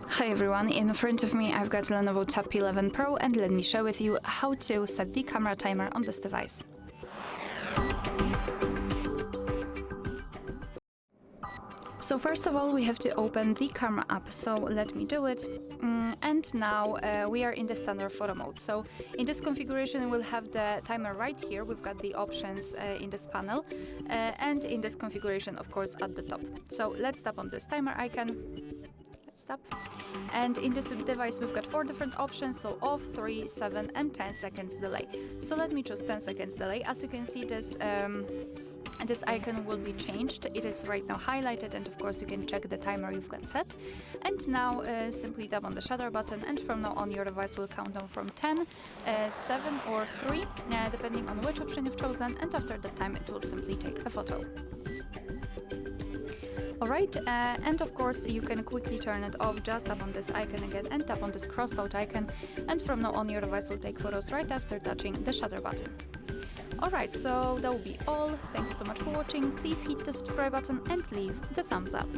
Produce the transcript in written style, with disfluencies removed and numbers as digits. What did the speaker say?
Hi everyone, in front of me I've got LENOVO Tab P11 Pro and let me share with you how to set the camera timer on this device. So first of all we have to open the camera app, so let me do it. And now we are in the standard photo mode. So in this configuration we'll have the timer right here. We've got the options in this panel and in this configuration of course at the top. So let's tap on this timer icon. Stop. And in this device we've got 4 different options, so off, 3, 7 and 10 seconds delay. So let me choose 10 seconds delay. As you can see, this icon will be changed. It is right now highlighted, and of course you can check the timer you've got set. And now simply tap on the shutter button, and from now on your device will count down from 10, 7 or 3 depending on which option you've chosen, and after that time it will simply take the photo. Alright, and of course you can quickly turn it off. Just tap on this icon again and tap on this crossed out icon, and from now on your device will take photos right after touching the shutter button. Alright, so that will be all. Thank you so much for watching. Please hit the subscribe button and leave the thumbs up.